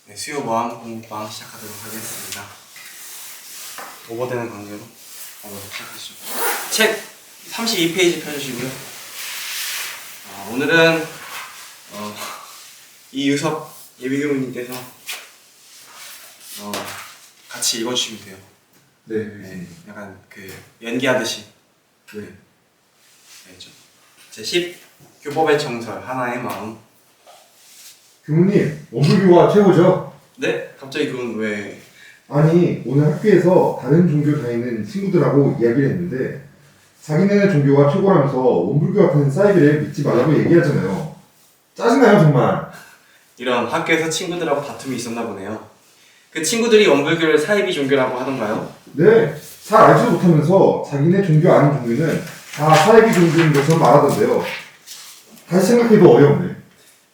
네, 수요 모함 공부방 시작하도록 하겠습니다. 오버되는 관계로 시작하시죠. 책 32페이지 펴주시고요. 오늘은 이유섭 예비교무님께서 같이 읽어주시면 돼요. 네, 약간 그 연기하듯이. 네. 알겠죠? 제10 교법의 정설 하나의 마음. 교무님, 원불교가 최고죠? 네? 갑자기 그건 왜? 아니, 오늘 학교에서 다른 종교 다니는 친구들하고 이야기를 했는데 자기네네 종교가 최고라면서 원불교 같은 사이비를 믿지 말라고 얘기하잖아요. 짜증나요, 정말. 이런 학교에서 친구들하고 다툼이 있었나 보네요. 그 친구들이 원불교를 사이비 종교라고 하던가요? 네, 잘 알지도 못하면서 자기네 종교 아닌 종교는 다 사이비 종교인 것처럼 말하던데요. 다시 생각해도 어이없네.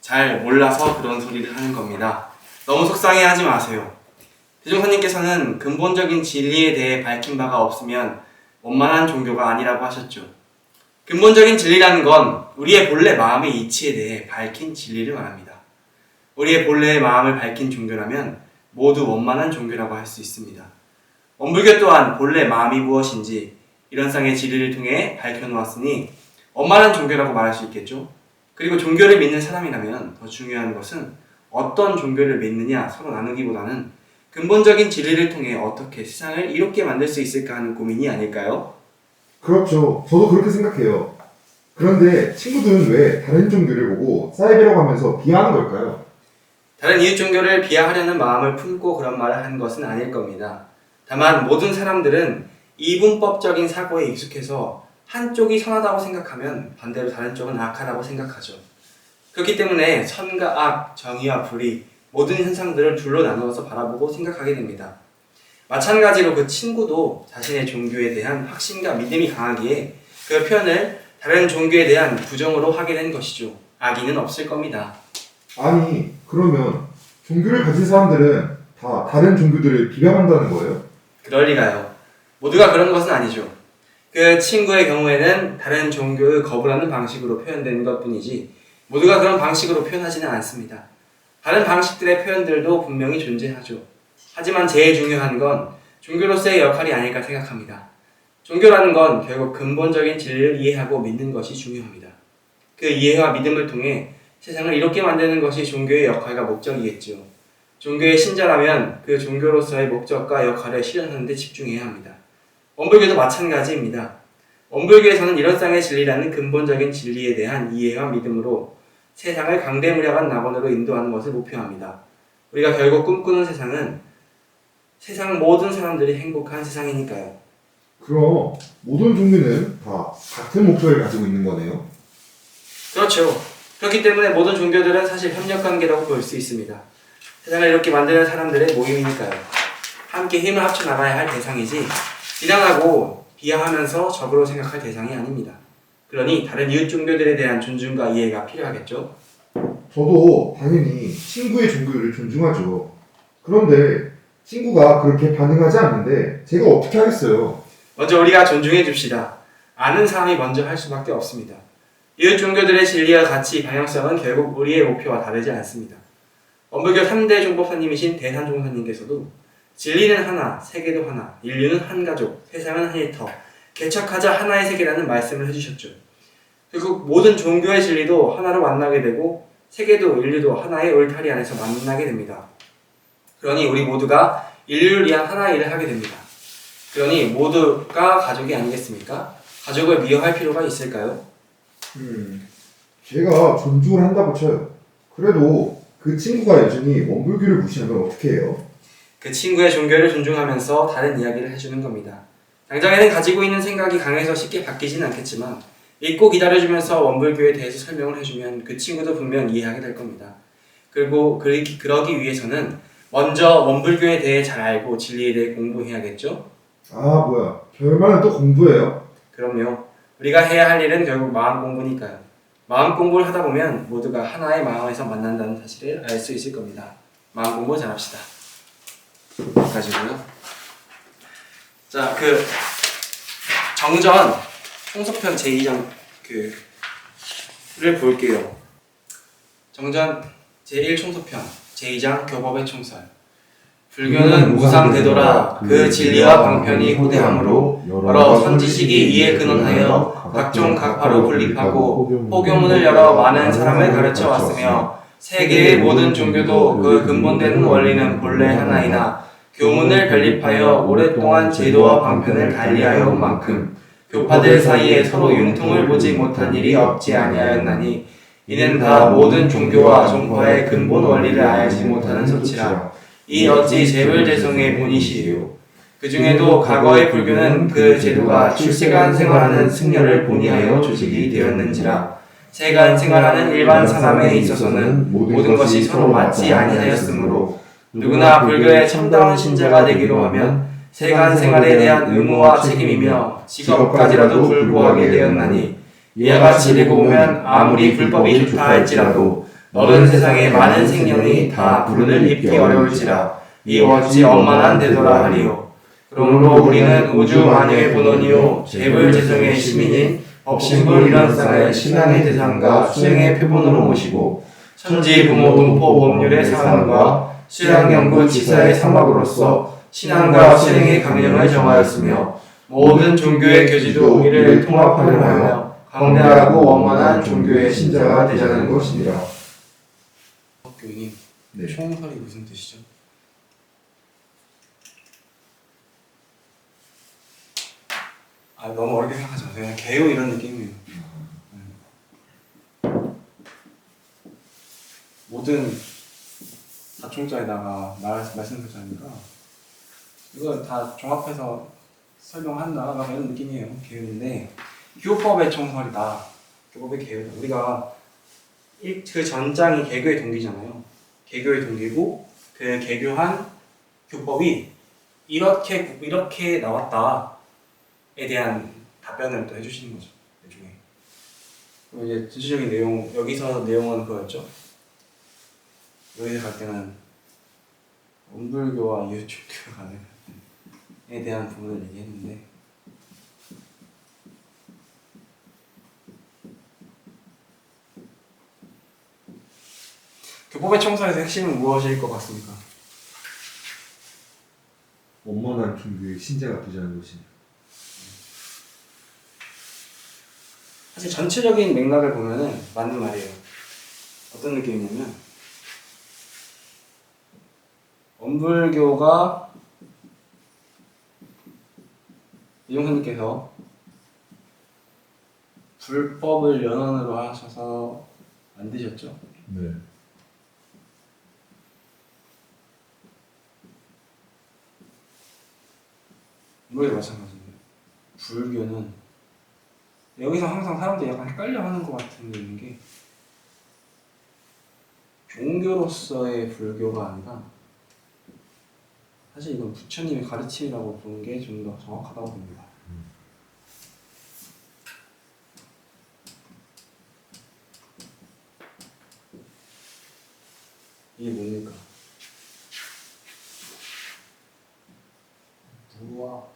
잘 몰라서 그런 소리를 하는 겁니다. 너무 속상해하지 마세요. 대종사님께서는 근본적인 진리에 대해 밝힌 바가 없으면 원만한 종교가 아니라고 하셨죠. 근본적인 진리라는 건 우리의 본래 마음의 이치에 대해 밝힌 진리를 말합니다. 우리의 본래의 마음을 밝힌 종교라면 모두 원만한 종교라고 할 수 있습니다. 원불교 또한 본래 마음이 무엇인지 이런 쌍의 진리를 통해 밝혀놓았으니 원만한 종교라고 말할 수 있겠죠. 그리고 종교를 믿는 사람이라면 더 중요한 것은 어떤 종교를 믿느냐 서로 나누기보다는 근본적인 진리를 통해 어떻게 세상을 이롭게 만들 수 있을까 하는 고민이 아닐까요? 그렇죠. 저도 그렇게 생각해요. 그런데 친구들은 왜 다른 종교를 보고 사이비라고 하면서 비하하는 걸까요? 다른 이웃 종교를 비하하려는 마음을 품고 그런 말을 한 것은 아닐 겁니다. 다만 모든 사람들은 이분법적인 사고에 익숙해서 한쪽이 선하다고 생각하면 반대로 다른 쪽은 악하다고 생각하죠. 그렇기 때문에 선과 악, 정의와 불의 모든 현상들을 둘로 나누어서 바라보고 생각하게 됩니다. 마찬가지로 그 친구도 자신의 종교에 대한 확신과 믿음이 강하기에 그 표현을 다른 종교에 대한 부정으로 하게 된 것이죠. 악의는 없을 겁니다. 아니, 그러면 종교를 가진 사람들은 다 다른 종교들을 비방한다는 거예요? 그럴 리가요. 모두가 그런 것은 아니죠. 그 친구의 경우에는 다른 종교의 거부라는 방식으로 표현된 것뿐이지 모두가 그런 방식으로 표현하지는 않습니다. 다른 방식들의 표현들도 분명히 존재하죠. 하지만 제일 중요한 건 종교로서의 역할이 아닐까 생각합니다. 종교라는 건 결국 근본적인 진리를 이해하고 믿는 것이 중요합니다. 그 이해와 믿음을 통해 세상을 이롭게 만드는 것이 종교의 역할과 목적이겠죠. 종교의 신자라면 그 종교로서의 목적과 역할을 실현하는 데 집중해야 합니다. 원불교도 마찬가지입니다. 원불교에서는 이런 쌍의 진리라는 근본적인 진리에 대한 이해와 믿음으로 세상을 강대무량한 낙원으로 인도하는 것을 목표합니다. 우리가 결국 꿈꾸는 세상은 세상 모든 사람들이 행복한 세상이니까요. 그럼 모든 종교는 다 같은 목표를 가지고 있는 거네요? 그렇죠. 그렇기 때문에 모든 종교들은 사실 협력관계라고 볼 수 있습니다. 세상을 이렇게 만드는 사람들의 모임이니까요. 함께 힘을 합쳐 나가야 할 대상이지 비난하고 비하하면서 적으로 생각할 대상이 아닙니다. 그러니 다른 이웃 종교들에 대한 존중과 이해가 필요하겠죠. 저도 당연히 친구의 종교를 존중하죠. 그런데 친구가 그렇게 반응하지 않는데 제가 어떻게 하겠어요? 먼저 우리가 존중해 줍시다. 아는 사람이 먼저 할 수밖에 없습니다. 이웃 종교들의 진리와 가치, 방향성은 결국 우리의 목표와 다르지 않습니다. 원불교 3대 종법사님이신 대산종사님께서도 진리는 하나, 세계도 하나, 인류는 한 가족, 세상은 한 일터, 개척하자 하나의 세계라는 말씀을 해주셨죠. 결국 모든 종교의 진리도 하나로 만나게 되고 세계도 인류도 하나의 울타리 안에서 만나게 됩니다. 그러니 우리 모두가 인류를 위한 하나의 일을 하게 됩니다. 그러니 모두가 가족이 아니겠습니까? 가족을 미워할 필요가 있을까요? 제가 존중을 한다고 쳐요. 그래도 그 친구가 여전히 원불교를 무시하면 어떻게 해요? 그 친구의 종교를 존중하면서 다른 이야기를 해주는 겁니다. 당장에는 가지고 있는 생각이 강해서 쉽게 바뀌지는 않겠지만 읽고 기다려주면서 원불교에 대해서 설명을 해주면 그 친구도 분명 이해하게 될 겁니다. 그리고 그러기 위해서는 먼저 원불교에 대해 잘 알고 진리에 대해 공부해야겠죠? 아, 뭐야. 별말은 또 공부해요? 그럼요. 우리가 해야 할 일은 결국 마음 공부니까요. 마음 공부를 하다 보면 모두가 하나의 마음에서 만난다는 사실을 알 수 있을 겁니다. 마음 공부 잘합시다. 여기까지고요. 자, 정전 총소편 제2장 를 볼게요. 정전 제1총서편 제2장 교법의 총설. 불교는 무상되도라. 그 진리와 방편이 호대함으로 여러 선지식이 이에 근원하여 각종 각파로 분립하고 포교문을 열어 많은 사람을 가르쳐 왔으며 세계의 모든 종교도 그 근본되는 원리는 본래 하나이나 교문을 변립하여 오랫동안 제도와 방편을 달리하여 온 만큼 교파들 사이에 서로 융통을 보지 못한 일이 없지 아니하였나니 이는 다 모든 종교와 종파의 근본 원리를 알지 못하는 소치라. 이 어찌 재불재성의 본이시요. 그 중에도 과거의 불교는 그 제도가 출세간 생활하는 승려를 본의하여 조직이 되었는지라. 세간 생활하는 일반 사람에 있어서는 모든 것이 서로 맞지 아니하였으므로 누구나 불교의 참다운 신자가 되기로 하면 세간 생활에 대한 의무와 책임이며 직업까지라도 불구하게 되었나니 이와 같이 되고 보면 아무리 불법이 좋다 할지라도 너른 세상에 많은 생명이 다 불운을 입기 어려울지라. 이 어찌 엄만한 되도라 하리요. 그러므로 우리는 우주 만유의 본원이요 재불재성의 시민인 법신불 일원상을 신앙의 대상과 수행의 표본으로 모시고 천지 부모 분포 법률의 사원과 수양연구 지사의 사막으로서 신앙과 수행의 강령을 정하였으며 모든 종교의 교지도 이를 통합하려 하여 강대하고 원만한 종교의 신자가 되자는 것이니라. 교수님, 네. 총설이 무슨 뜻이죠? 너무 어렵게 생각하지 마세요. 그냥 개요 이런 느낌이에요. 모든 사총자에다가 말씀드렸으니까 이걸 다 종합해서 설명한다 이런 느낌이에요. 개요인데 교법의 총설이다. 교법의 개요다. 우리가 그 전장이 개교의 동기잖아요. 개교의 동기고 그 개교한 교법이 이렇게 나왔다에 대한 답변을 또 해주시는 거죠. 나중에. 그럼 이제 전체적인 내용 여기서 내용은 그거였죠. 여기서 갈 때는 원불교와 이유종교가 가능에 대한 부분을 얘기했는데. 교법의 총설에서 핵심은 무엇일 것 같습니까? 원만한 종교의 신자가 되자는 것이냐. 사실 전체적인 맥락을 보면은 맞는 말이에요. 어떤 느낌이냐면 원불교가 이종사님께서 불법을 연원으로 하셔서 만드셨죠. 네. 이거에도 마찬가지인데 불교는 여기서 항상 사람들이 약간 헷갈려하는 것 같은 게 있는 게 종교로서의 불교가 아니라 사실 이건 부처님의 가르침이라고 보는 게 좀 더 정확하다고 봅니다. 이게 뭡니까? 무와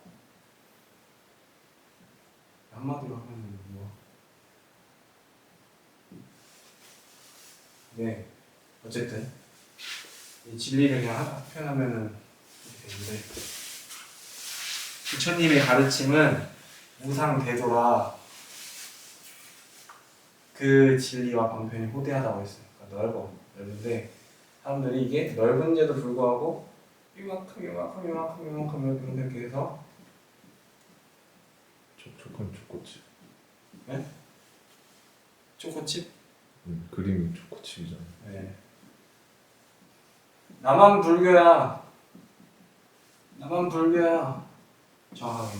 한마디로 하면 무와 네 어쨌든 이 진리를 그냥 표현하면은 이렇게 되는데 부처님의 가르침은 무상되도라. 그 진리와 방편이 호대하다고 했어요. 그러니까 넓은데 사람들이 이게 넓은데도 불구하고 이만큼 이렇게 해서 촉촉한 초코칩. 네? 초코칩? 그림이 초코칩이잖아. 네. 나만 불교야. 정확하게.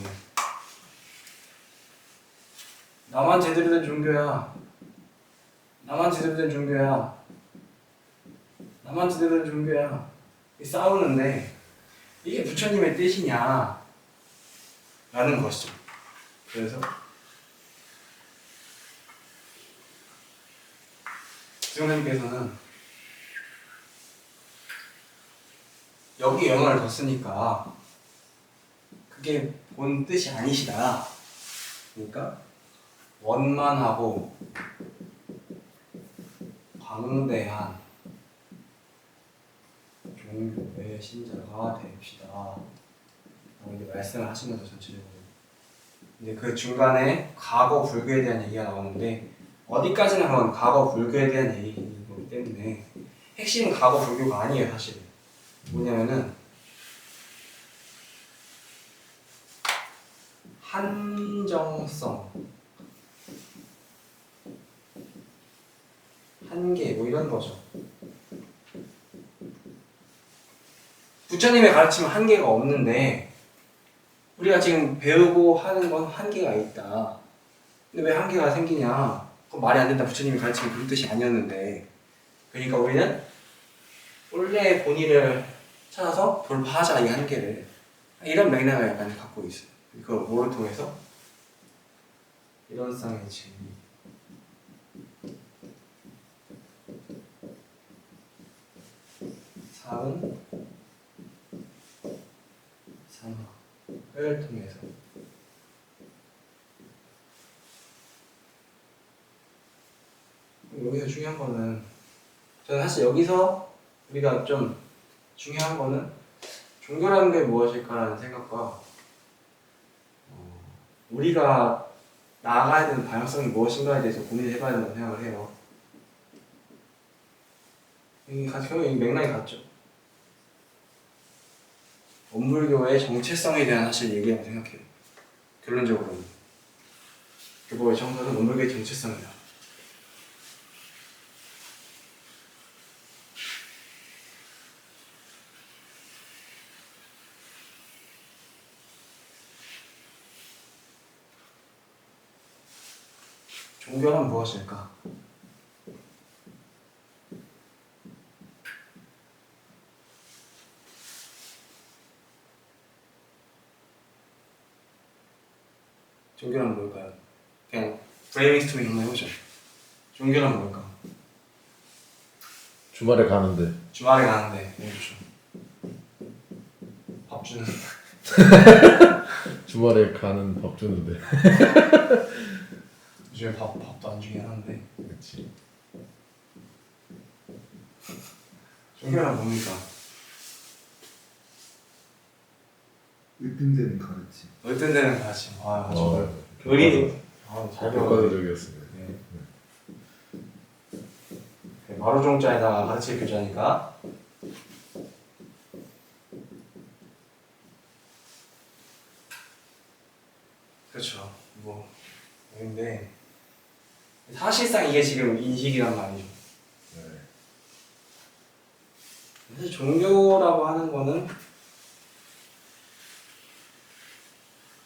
나만 제대로 된 종교야. 싸우는데 이게 부처님의 뜻이냐 라는 것이죠. 그래서 수영님께서는 여기 연어를 뒀으니까 그게 본 뜻이 아니시다. 그러니까 원만하고 광대한 종교의 신자가 됩시다. 이렇게 말씀을 하신 거죠, 전체적으로. 이제 그 중간에 과거 불교에 대한 얘기가 나오는데 어디까지나 그건 과거 불교에 대한 얘기이기 때문에 핵심은 과거 불교가 아니에요, 사실. 뭐냐면은 한정성, 한계 뭐 이런 거죠. 부처님의 가르침은 한계가 없는데 우리가 지금 배우고 하는 건 한계가 있다. 근데 왜 한계가 생기냐? 그건 말이 안 된다. 부처님이 가르치는 그런 뜻이 아니었는데. 그러니까 우리는 원래의 본의를 찾아서 돌파하자, 이 한계를. 이런 맥락을 약간 갖고 있어요. 그걸 뭐를 통해서? 일원상의 진리. 사은, 삼화를 통해서. 여기서 중요한 거는 저는 사실 여기서 우리가 좀 중요한 거는 종교라는 게 무엇일까라는 생각과 우리가 나아가야 되는 방향성이 무엇인가에 대해서 고민을 해봐야 된다고 생각을 해요. 결국 이 맥락이 같죠. 원불교의 정체성에 대한 사실 얘기라고 생각해요. 결론적으로는 교보의 정서는 원불교의 정체성이다. 종교란 무엇일까? 종교란 뭘까요? 그냥 브레인스토밍 한번 해보죠. 종교란 뭘까? 주말에 가는데 주말에 가는데 해보죠. 밥 주는. 주말에 가는 밥 주는데. 요즘에 밥도 안 주긴 하는데. 그렇지. 종교란 뭡니까? 으뜸되는 가르침. 어떤 데는 가르침. 아, 정말. 어, 의리. 아, 잘 배워요. 교과적이었습니다. 네. 마루종자에다가 가르칠 교자니까. 그렇죠. 근데 사실상 이게 지금 인식이란 말이죠. 네. 사실 종교라고 하는 거는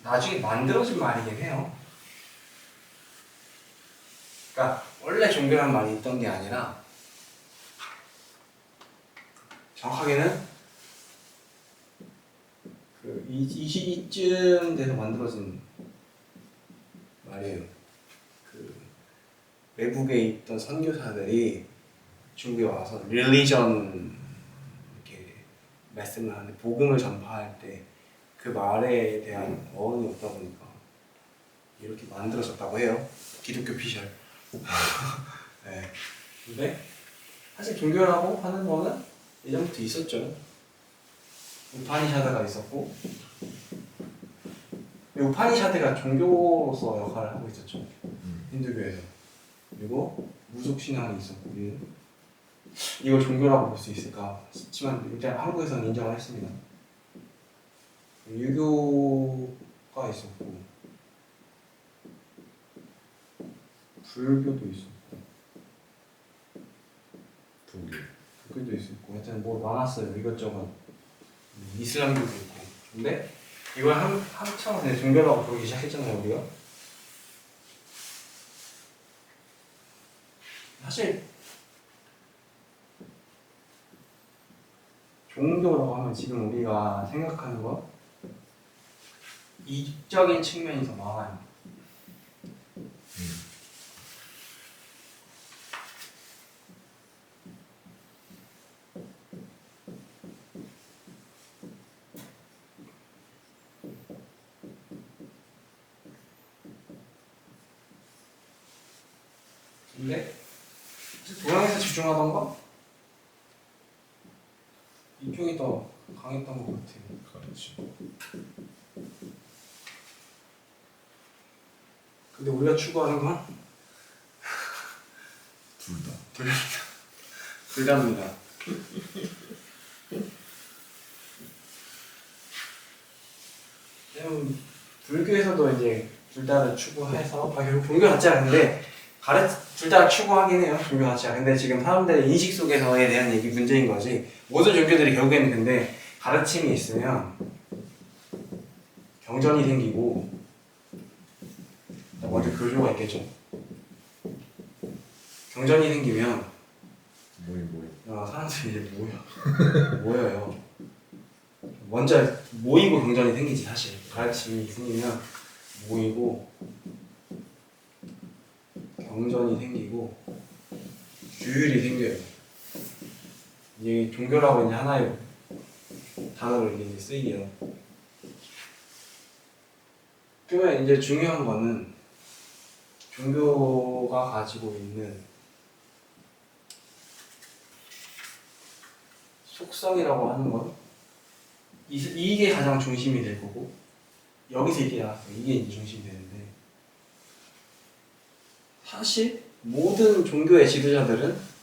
나중에 만들어진 말이긴 해요. 그러니까 원래 종교란 말이 있던 게 아니라 정확하게는 이 시기쯤 돼서 만들어진 말이에요. 외국에 있던 선교사들이 중국에 와서 릴리전 이렇게 말씀을 하는데 복음을 전파할 때 그 말에 대한 어원이 없다 보니까 이렇게 만들어졌다고 해요. 기독교 피셜. 네. 근데 사실 종교라고 하는 거는 예전부터 있었죠. 우파니샤드가 있었고, 우파니샤드가 종교로서 역할을 하고 있었죠. 힌두교에서. 그리고 무속신앙이 있었고, 이걸 종교라고 볼 수 있을까 싶지만 일단 한국에서는 인정을 했습니다. 유교가 있었고, 불교도 있었고, 불교도 있었고, 하여튼 뭐 많았어요. 이것저것. 이슬람교도 있고. 근데 이걸 한참 전에 종교라고 부르기 시작했잖아요, 우리가. 사실 종교라고 하면 지금 우리가 생각하는 거 이적인 측면이 더 많아요. 근데 도량에서 집중하던 건 이쪽이 더 강했던 것 같아요. 그렇지. 근데 우리가 추구하는 건 둘 다. 불가입니다. 불교에서도 이제 둘 다를 추구해서 결국 종교 자체가 근데 둘 다 추구하긴 해요. 종교 자체가. 근데 지금 사람들의 인식 속에서에 대한 얘기 문제인 거지. 모든 종교들이 결국에는 근데 가르침이 있으면 경전이 생기고 먼저 교조가 있겠죠. 경전이 생기면 모임. 사람들이 이제 모여요. 먼저 모이고 경전이 생기지 사실. 가르침이 생기면 모이고 경전이 생기고 규율이 생겨요. 이게 종교라고 이제 하나의 단어로 이제 쓰이게요. 그러면 이제 중요한 거는 종교가 가지고 있는 속성이라고 하는 건 이게 가장 중심이 될 거고 여기서 이게 나왔어요. 이게 이제 중심이 되는데 사실 모든 종교의 지도자들은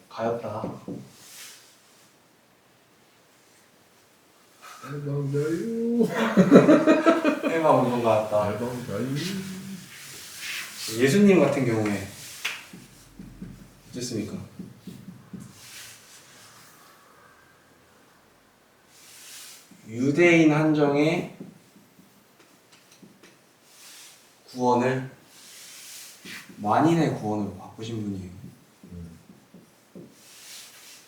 가였다. 대방자유. 해가 오는 것 같다. 대방자유. 예수님 같은 경우에 어떻습니까? 유대인 한정의 구원을 만인의 구원으로 바꾸신 분이에요.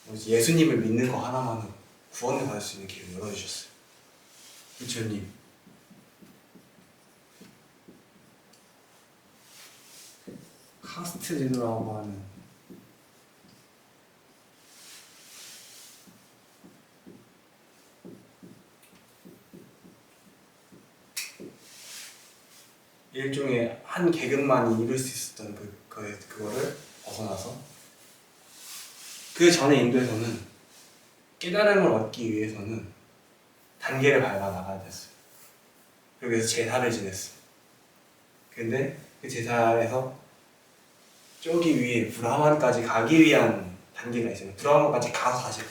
그래서 예수님을 믿는 거 하나만으로 구원을 받을 수 있는 길을 열어주셨어요. 부처님. 카스트 제도라고 하는 일종의 한 계급만이 이룰 수 있었던 그거를 벗어나서 그 전에 인도에서는 깨달음을 얻기 위해서는 단계를 밟아 나가야 됐어요. 그래서 제사를 지냈어요. 근데 그 제사에서 저기 위에 브라만까지 가기 위한 단계가 있어요. 브라만까지 가서 다시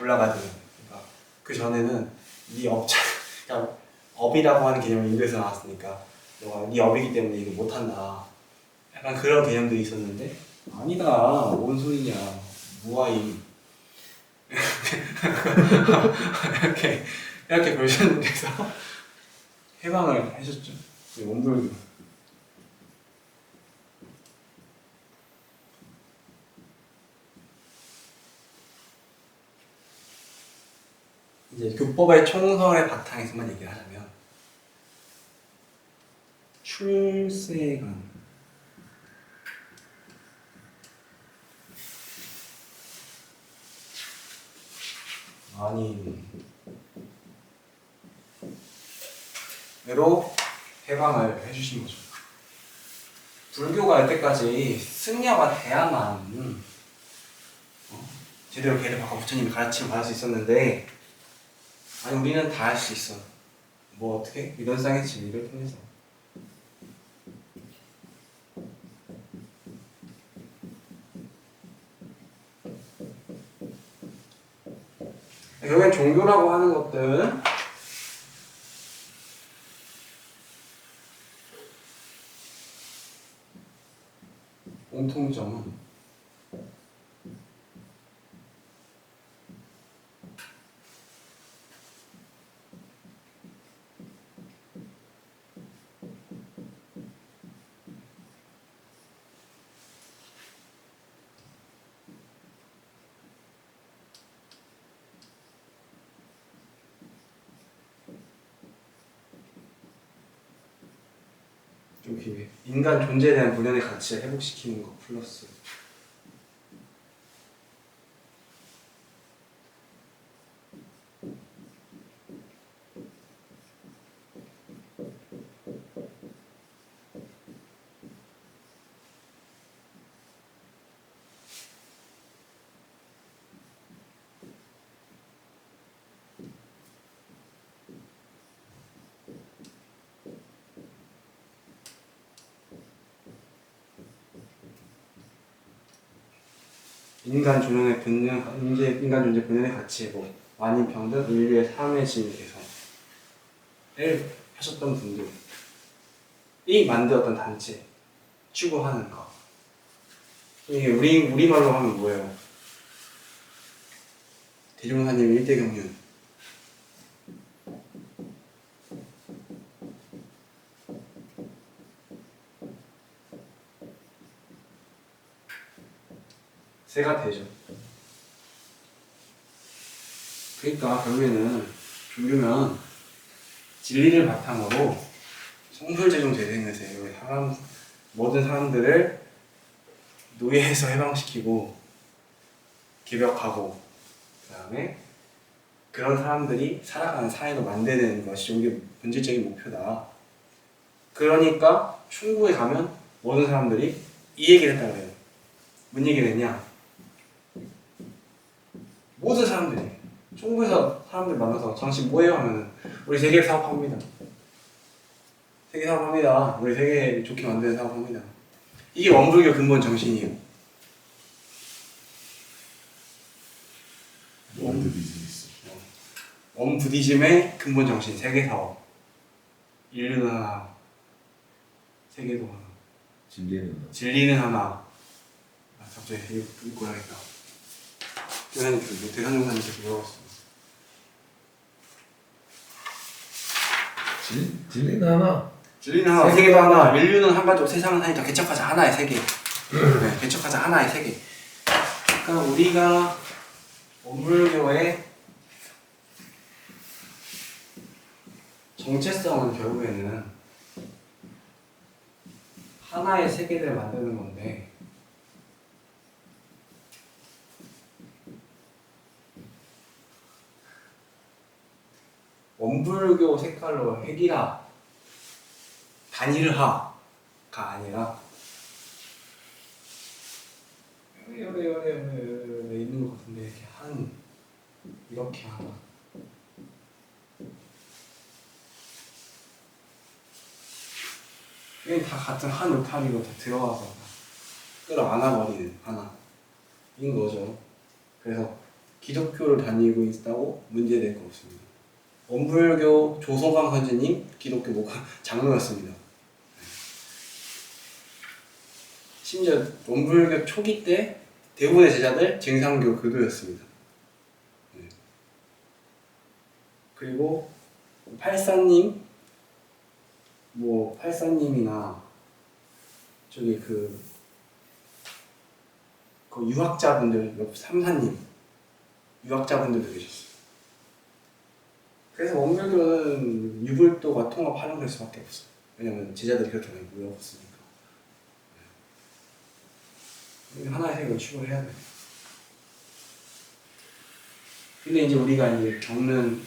올라가야 돼요. 그러니까 그 전에는 네 업자, 그러니까 업이라고 하는 개념이 인도에서 나왔으니까 너가 네 업이기 때문에 이거 못한다. 약간 그런 개념들이 있었는데 아니다. 뭔 소리냐. 무아임. 이렇게 보셨는데서 해방을 하셨죠. 원불교. 이제 교법의 총성의 바탕에서만 얘기를 하자면 출세관 만인으로 해방을 해주신 거죠. 불교가 여태까지 승려가 돼야만 제대로 걔를 바꿔 부처님이 가르침을 받을 수 있었는데 아니 우리는 다 할 수 있어. 뭐 어떻게? 믿원상의 진리를 통해서. 결국엔 종교라고 하는 것들은 공통점은 좀 기회. 인간 존재에 대한 본연의 가치를 회복시키는 것 플러스 인간 존엄의 본능, 인간 존재 본연의 가치 회복, 만인 평등, 인류의 삶의 질 개선을 하셨던 분들이 만들었던 단체 추구하는 거. 이게 우리말로 하면 뭐예요? 대종사님 일대경륜. 새가 되죠. 그러니까 결국에는 종교면 진리를 바탕으로 성불재종 재생에서 모든 사람들을 노예에서 해방시키고 개벽하고 그 다음에 그런 사람들이 살아가는 사회로 만드는 것이 종교의 본질적인 목표다. 그러니까 충북에 가면 모든 사람들이 이 얘기를 했다고 해요. 뭔 얘기를 했냐? 모든 사람들이 충북에서 사람들 만나서 당신 뭐해요? 하면은 우리 세계 사업합니다. 세계 사업합니다. 우리 세계 좋게 만드는 사업합니다. 이게 원불교 근본 정신이에요. 월드 비즈니스. 원부디즘의 근본 정신, 세계 사업. 인류는 하나, 세계도 하나, 진리는 하나. 아, 갑자기 이거 읽고 해야겠다. 대산종사님께서 물어봤습니다. 진리는 하나. 진리는 하나, 세계도 하나, 인류는 한 가지고 세상은 하니까 개척하자 하나의 세계. 네, 개척하자 하나의 세계. 그러니까 우리가 원불교의 정체성은 결국에는 하나의 세계를 만드는 건데 원불교 색깔로 핵이라 단일화가 아니라 여기 있는 것 같은데 이렇게 하나 이게 다 같은 한 울타리로 다 들어가서 끌어안아버리는 하나인 거죠. 그래서 기독교를 다니고 있다고 문제될 거 없습니다. 원불교 조성광 선생님 기독교 장로였습니다. 심지어 원불교 초기 때 대부분의 제자들 쟁상교 교도였습니다. 그리고 팔사님이나 저기 그 유학자분들, 삼사님 유학자분들도 계셨어요. 그래서 원불교는 유불도가 통합 활용될 수밖에 없어요. 왜냐면 제자들이 그렇게 많이 모여봤으니까. 하나의 세계를 추구를 해야 돼요. 근데 이제 우리가 이제 겪는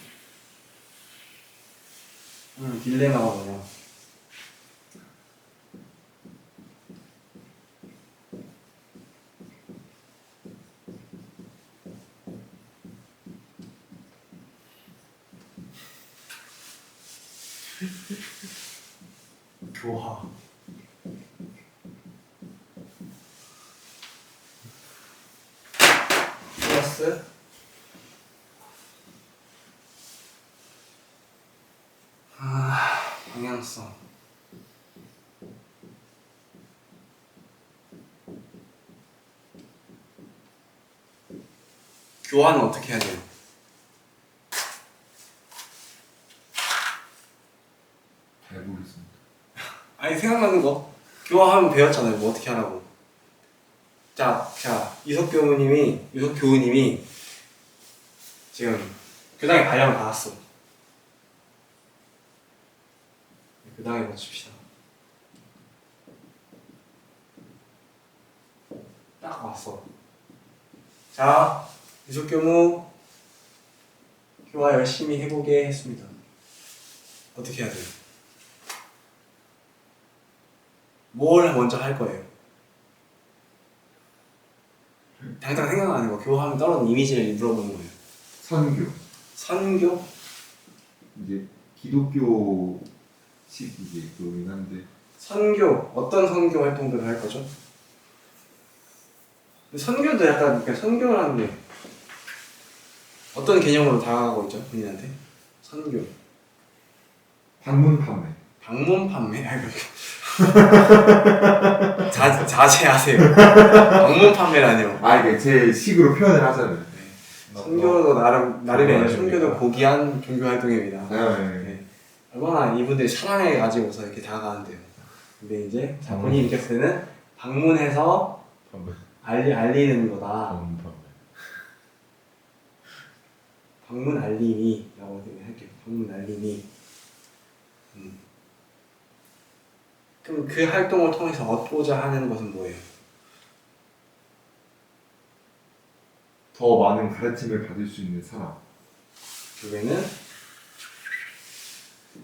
딜레마가 뭐냐? 교화. 플러스 방향성. 교환은 어떻게 해야 돼요? 잘 모르겠습니다. 아니 생각나는 거 교환하면 배웠잖아요. 뭐 어떻게 하라고. 자 유석 교우님이 지금 교당에 발령을 받았어. 교당에 맞춥시다. 딱 왔어. 자, 유석 교무 교화 열심히 해보게 했습니다. 어떻게 해야 돼요? 뭘 먼저 할 거예요? 당장 생각나는 거, 교화하면 떨어진 이미지를 물어보는 거예요. 선교? 이제 기독교식 이제 그거긴 한데 선교, 어떤 선교 활동들을 할 거죠? 근데 선교도 약간 그러니까 선교라는 게 어떤 개념으로 다가가고 있죠 본인한테? 선교, 방문 판매. 방문 판매. 아이고. 자제하세요. 방문 판매라뇨. 아 이게 제 식으로 표현을 하자면. 선교도 나름의 아닙니까? 선교도 고귀한 종교 활동입니다. 네. 네. 얼마나 이분들이 사랑해 가지고서 이렇게 다가가는데요. 근데 이제 자, 본인이 느꼈을 때는 방문해서 판매. 알리는 거다. 판매. 방문 알림이라고 할게요. 방문 알림이. 그럼 그 활동을 통해서 얻고자 하는 것은 뭐예요? 더 많은 가르침을 받을 수 있는 사람. 결국에는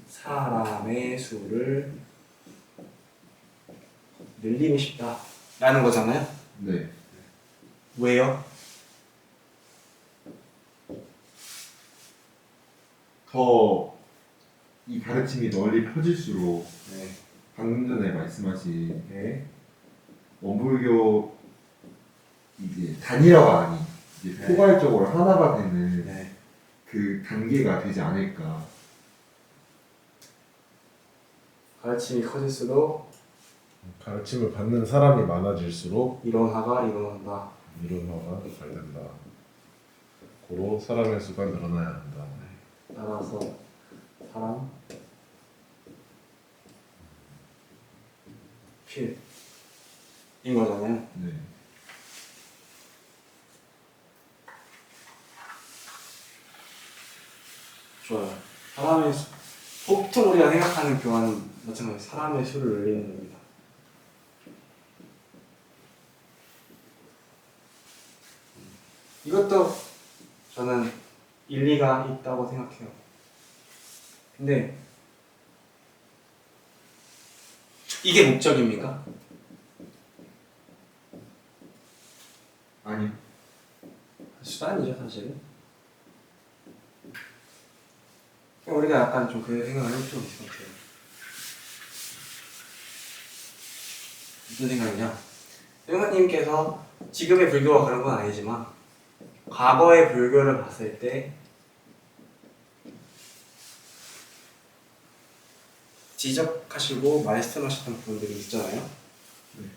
사람의 수를 늘리고 싶다라는 거잖아요. 네. 왜요? 더 이 가르침이 널리 퍼질수록 네. 방금 전에 말씀하신 네. 원불교 이제 단일화가 아닌 이제 네. 포괄적으로 하나가 되는 네. 그 단계가 되지 않을까. 가르침이 커질수록 가르침을 받는 사람이 많아질수록 이론화가 일어난다. 이론화가 잘 된다. 고로 사람의 수가 늘어나야 한다. 따라서 사람 필인 거잖아요. 네. 좋아요. 사람의 수, 보통 우리가 생각하는 교환은 마찬가지 사람의 수를 늘리는 겁니다. 이것도 저는 일리가 있다고 생각해요. 근데 이게 목적입니까? 아니. 수단이죠 사실은. 우리가 약간 좀 그 생각을 해볼 필요가 있을 것 같아요. 무슨 생각이냐? 선생님께서 지금의 불교가 그런 건 아니지만 과거의 불교를 봤을 때 지적하시고 말씀하셨던 부분들이 있잖아요. 네.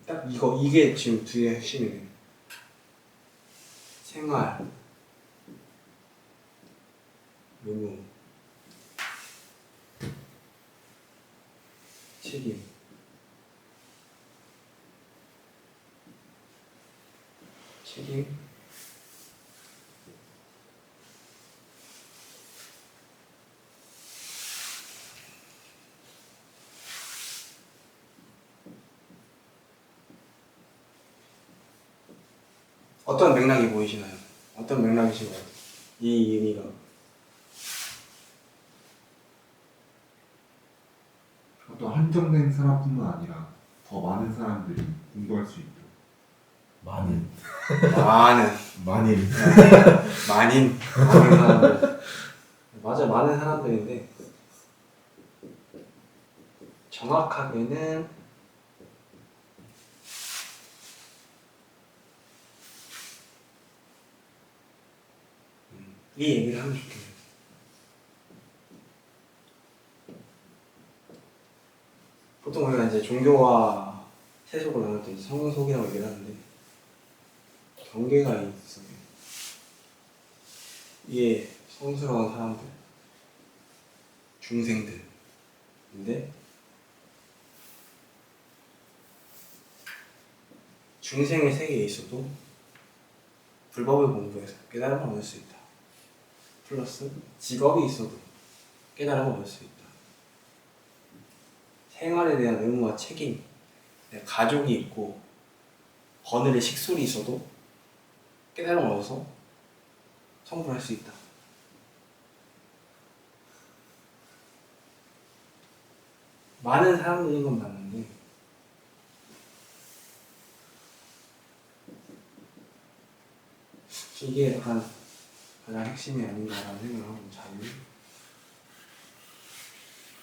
딱 이게 지금 뒤에 핵심이네요. 생활, 의무, 책임, 어떤 맥락이 보이시나요? 어떤 맥락이신 것 같아요? 이 의미가 어떤 한정된 사람뿐만 아니라 더 많은 사람들이 공부할 수 있도록. 만인. 많은 만인. 많은 사람들. 맞아, 많은 사람들인데 정확하게는 이 얘기를 하면 좋겠네요. 보통 우리가 이제 종교와 세속을 나눌 때 성속이라고 얘기를 하는데 경계가 있어요. 이게 성스러운 사람들, 중생들인데 중생의 세계에 있어도 불법을 공부해서 깨달음을 얻을 수 있다. 플러스 직업이 있어도 깨달음을 얻을 수 있다. 생활에 대한 의무와 책임, 가족이 있고 거느릴 식솔이 있어도 깨달음을 얻어서 성불할 수 있다. 많은 사람들인 건 맞는데 이게 약간 가장 핵심이 아닌가라는 생각을 하고 자유.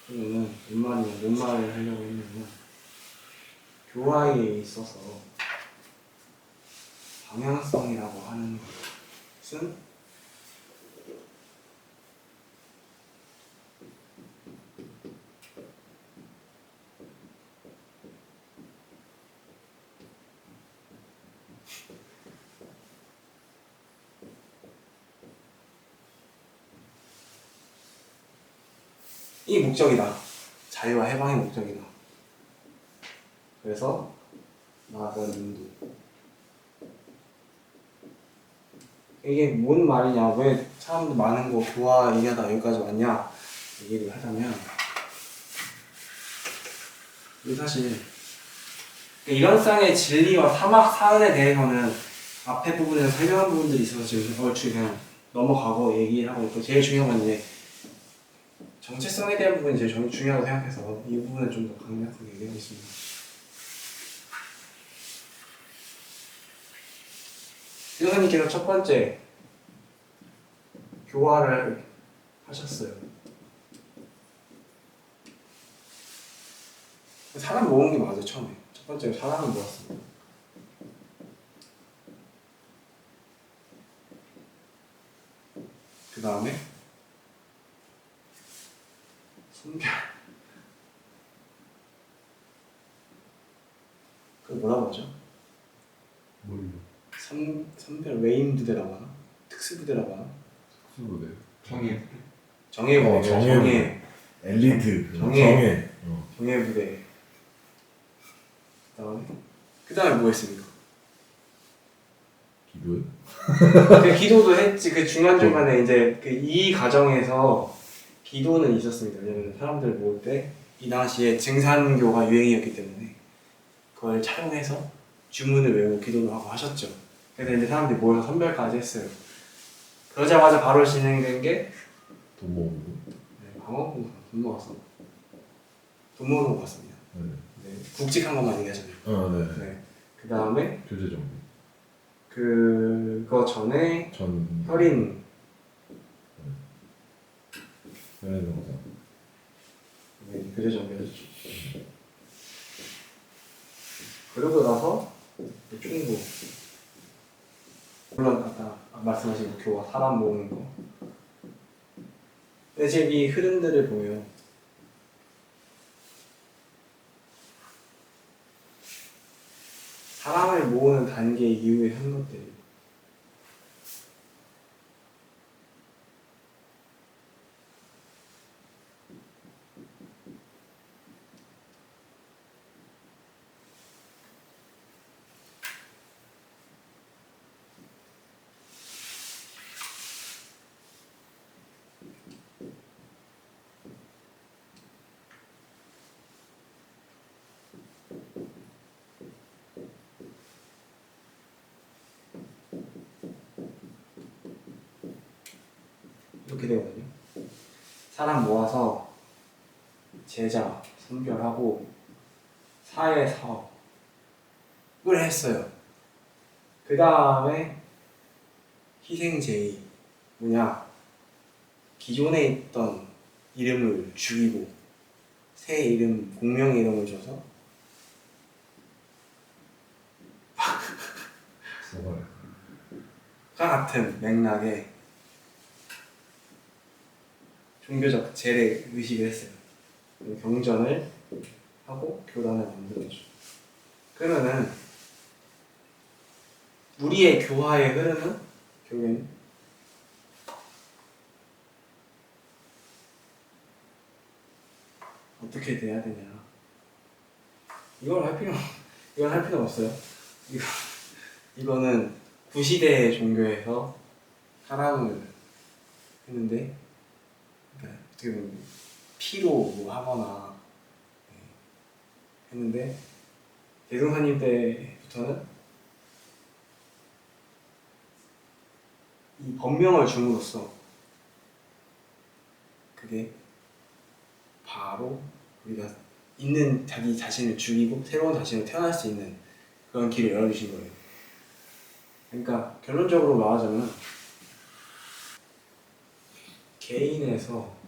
그러면은 뭔 말을 하려고 했냐면 교화에 있어서 방향성이라고 하는 것은 이 목적이다. 자유와 해방의 목적이다. 그래서 나아간 인도. 이게 뭔 말이냐? 왜 사람들 많은 거 교화 얘기하다 여기까지 왔냐? 얘기를 하자면 이게 사실 이런 쌍의 진리와 사막 사은에 대해서는 앞에 부분에서 설명한 부분들이 있어서 지금 얼추 그냥 넘어가고 얘기하고 있고 제일 중요한 건 이제 정체성에 대한 부분이 제일 중요하다고 생각해서 이 부분을 좀 더 강력하게 얘기하고 있습니다. 교수님께서 첫 번째 교화를 하셨어요. 사람 모은 게 맞아요. 처음에 첫 번째로 사람을 모았습니다. 그 다음에 선별. 그 뭐라고 하죠? 뭘요? 선별 외인부대라고 하나? 특수부대라고 하나? 수부대. 정의. 정예부대. 정예부대. 엘리트. 정예. 어. 정예부대. 그 다음에 뭐 했습니까? 기도요? 그 기도도 했지. 그 중간중간에 이제 그 이 과정에서 기도는 있었습니다. 왜냐면 사람들 모을 때 이 당시에 증산교가 유행이었기 때문에 그걸 촬영해서 주문을 외우고 기도를 하고 하셨죠. 그래서 이제 사람들이 모여서 선별까지 했어요. 그러자마자 바로 진행된 게 돈 모으는 거? 방어공사 돈 모았어. 돈 모으는 것 같습니다. 네. 네, 굵직한 것만 얘기하잖아요. 네. 네. 그 다음에 교제 정비. 그거 전에 전. 혈인 연애정사. 네, 교제 정비했죠. 그러고 나서 총부. 물론 아까 말씀하신 교화 사람 모으는 거. 근데 지금 이 흐름들을 보면 사람을 모으는 단계 이후에 한 것들이 이렇게 되거든요. 사람 모아서 제자 선별하고 사회 사업을 했어요. 그 다음에 희생제의 뭐냐? 기존에 있던 이름을 죽이고 새 이름, 공명의 이름을 줘서 써봐요. 같은 맥락의 종교적 재래 의식을 했어요. 경전을 하고 교단을 만들어줘. 그러면은 우리의 교화의 흐름은 결국엔 어떻게 돼야 되냐? 이걸 할 필요 없어요. 이거는 구시대의 종교에서 사람을 했는데, 그러니까 어떻게 보면 피로 뭐 하거나 했는데 대승사님 때부터는 이 법명을 줌으로써 그게 바로 우리가 있는 자기 자신을 죽이고 새로운 자신을 태어날 수 있는 그런 길을 열어주신 거예요. 그러니까 결론적으로 말하자면 개인에서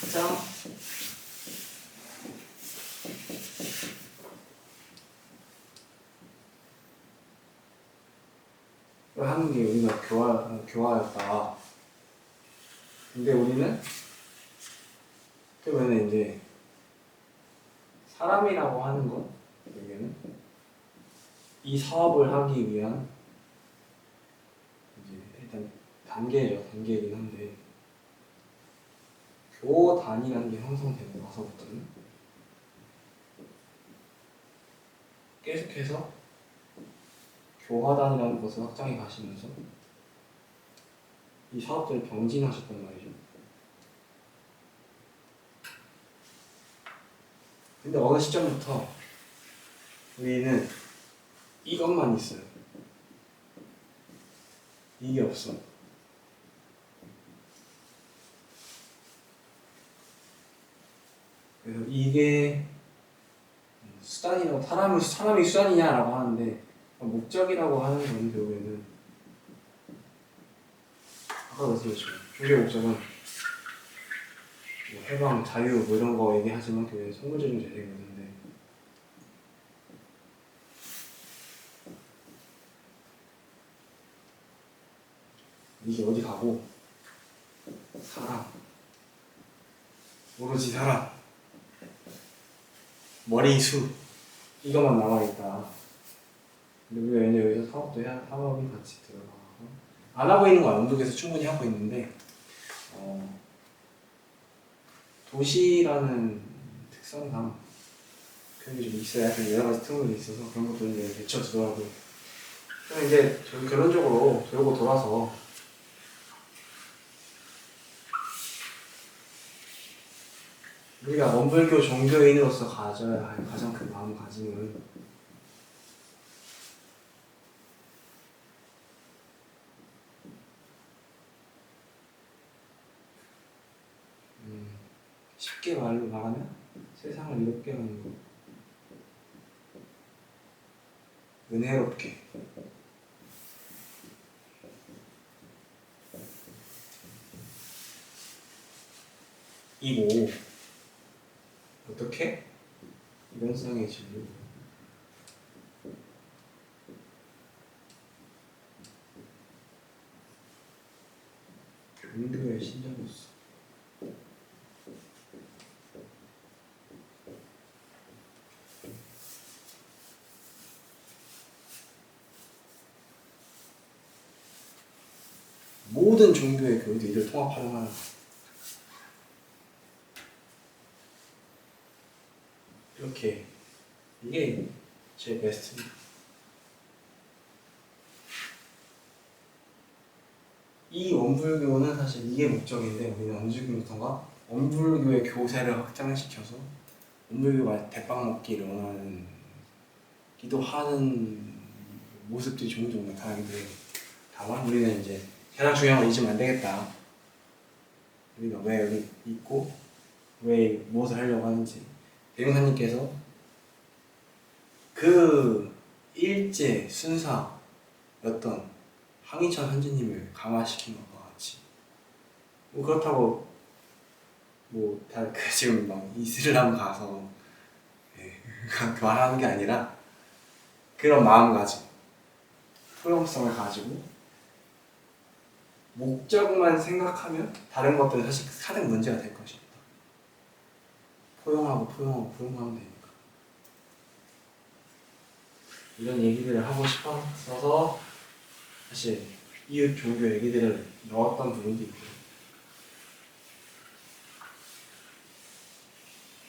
확장 하는 게 우리가 교화였다. 근데 우리는 그러면 이제 사람이라고 하는 건 여기는 이 사업을 하기 위한 이제 일단 단계이긴 한데 교단이라는 게 형성되고 나서부터는 계속해서 교화단이라는 것을 확장해 가시면서 이 사업들을 병진하셨단 말이죠. 근데 어느 시점부터 우리는 이것만 있어요. 이게 없어. 그래서 이게 수단이라고 사람이 수단이냐라고 하는데 목적이라고 하는 건 결국에는 아까 말씀드렸죠. 종교의 목적은 뭐 해방, 자유 뭐 이런 거 얘기하지만 그게 선물적인 재생이 있는데 이게 어디 가고 사람 오로지 사람 머리수 이것만 남아있다. 근데 우리가 이제 여기서 사업이 같이 들어가서 안 하고 있는 건 언덕에서 충분히 하고 있는데 도시라는 특성상 그런 게 좀 있어야 좀 여러 가지 틈들이 있어서 그런 것도 이제 맺혀지더라고요. 그럼 이제 저희 결론적으로 돌고 돌아서 우리가 원불교 종교인으로서 가져야 할 가장 큰 마음가짐은 쉽게 말하면 세상을 이롭게 하는 거, 은혜롭게 이고 어떻게? 이런 상의 진료 교인들의 신자로서 모든 종교의 교리들을 통합하려면 이렇게 이게 제일 베스트입니다. 이 원불교는 사실 이게 목적인데 우리는 언제부턴가 원불교의 교세를 확장시켜서 원불교가 대빵 먹기를 원하는 기도하는 모습들이 종종 나타나기도 해요. 다만 우리는 이제 가장 중요한 건 잊으면 안 되겠다. 우리가 왜 여기 있고 왜 무엇을 하려고 하는지 대명사님께서 그 일제 순사였던 황희찬 선지님을 강화시킨 것과 같이 뭐 그렇다고 뭐 다 지금 막 이슬람 가서 말하는 게 아니라 그런 마음가짐 포용성을 가지고 목적만 생각하면 다른 것들은 사실 가장 문제가 될 것입니다. 포용하면 되니까. 이런 얘기들을 하고 싶어서 사실 이웃 종교 얘기들을 넣었던 부분도 있고